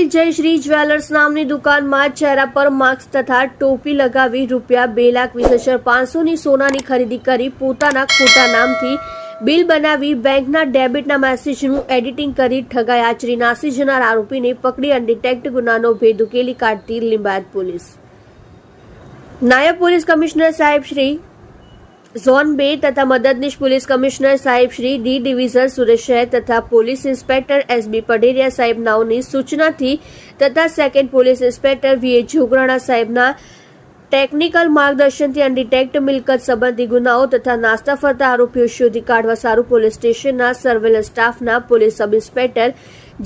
આવેલ જયશ્રી જ્વેલર્સ નામની દુકાનમાં ચહેરા પર માસ્ક તથા ટોપી લગાવી રૂપિયા 2,20,500ની સોનાની ખરીદી કરી પોતાના ખોટા નામથી બિલ બનાવી બેંકના ડેબિટના મેસેજનું એડિટિંગ કરી ઠગાઈ આચરી નાસી જનાર આરોપીને પકડી અનડિટેક્ટ ગુનાનો ભેદ ઉકેલી કાઢતી લિંબાયત પોલીસ. નાયબ પોલીસ કમિશનર સાહેબ શ્રી ઝોન 2 તથા મદદનીશ પોલીસ કમિશનર સાહેબ શ્રી ડી ડિવિઝન સુરેશ શહેર તથા પોલીસ ઇન્સ્પેક્ટર એસબી પઢેરિયા સાહેબ નાઓની સૂચનાથી તથા સેકન્ડ પોલીસ ઇન્સ્પેક્ટર વીએ જોગરાણા સાહેબના ટેકનિકલ માર્ગદર્શનથી અનડિટેક્ટ મિલકત સંબંધી ગુનાઓ તથા નાસ્તા ફરતા આરોપીઓ શોધી કાઢવા સારું પોલીસ સ્ટેશનના સર્વેલન્સ સ્ટાફના પોલીસ સબ ઇન્સ્પેક્ટર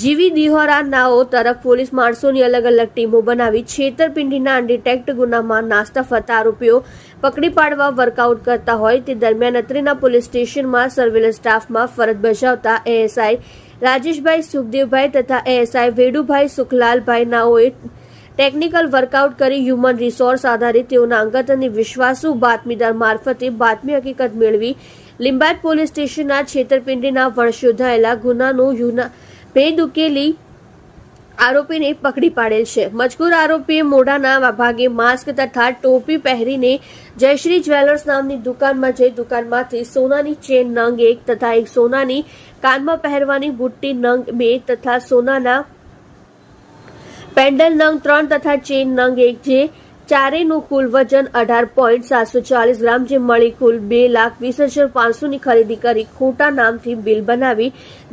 જીવી દિહોરા નાઓ તરફ પોલીસ માણસોની અલગ અલગ ટીમો બનાવી છેતરપિંડીના અનડિટેક્ટ ગુનામાં નાસ્તા ફરતા આરોપીઓ પકડી પાડવા વર્કઆઉટ કરતા હોય તે દરમિયાન અત્રેના પોલીસ સ્ટેશનમાં સર્વેલન્સ સ્ટાફમાં ફરજ બજાવતા એએસઆઈ રાજેશભાઈ સુખદેવભાઈ તથા એએસઆઈ વેડુભાઈ સુખલાલભાઈ નાઓએ ટેકનિકલ વર્કઆઉટ કરી હ્યુમન રિસોર્સ આધારિત તેઓના અંગત અને વિશ્વાસુ બાતમીદાર મારફતે બાતમી હકીકત મેળવી લિંબાયત પોલીસ સ્ટેશનના છેતરપિંડીના વણશોધાયેલા ગુનાનો ભેદ ઉકેલી આરોપીને પકડી પાડેલ છે. મજકૂર આરોપીએ મોઢાના ભાગે માસ્ક તથા ટોપી પહેરીને જયશ્રી જ્વેલર્સ નામની દુકાનમાં જઈ દુકાનમાંથી સોનાની ચેન નંગ 1 તથા એક સોનાની કાનમાં પહેરવાની બુટ્ટી નંગ 2 તથા સોનાના પેન્ડલ નંગ 3 તથા ચેન નંગ 1 જે ચારેયનું કુલ વજન 18.740 ગ્રામ જે મળી કુલ 2,20,500ની ખરીદી કરી ખોટા નામથી બિલ બનાવી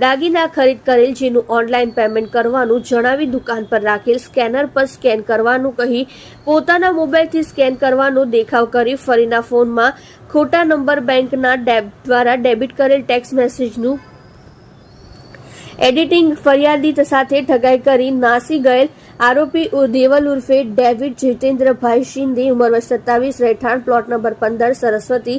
દાગીના ખરીદ કરેલ જેનું ઓનલાઈન પેમેન્ટ કરવાનું જણાવી દુકાન પર રાખેલ સ્કેનર પર સ્કેન કરવાનું કહી પોતાના મોબાઈલથી સ્કેન કરવાનો દેખાવ કરી ફરીના ફોનમાં ખોટા નંબર બેંકના દ્વારા ડેબિટ કરેલ ટેક્સ મેસેજનું એડિટિંગ ફરિયાદી સાથે ઠગાઈ કરી નાસી ગયેલ આરોપી દેવલ ઉર્ફે ડેવિડ જીતેન્દ્રભાઈ શિંદે ઉંમર વર્ષ 27 રહેઠાણ plot number 15 Saraswati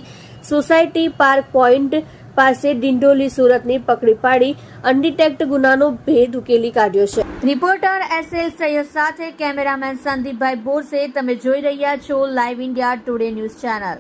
society park point પાસે ડિંડોલી સુરતની પકડી પાડી અનડિટેક્ટ ગુનાનો ભેદ ઉકેલી કાઢ્યો છે. રિપોર્ટર એસએલ સૈયદ સાથે કેમેરામેન સંદીપભાઈ બોરસે. તમે જોઈ રહ્યા છો live India today news channel.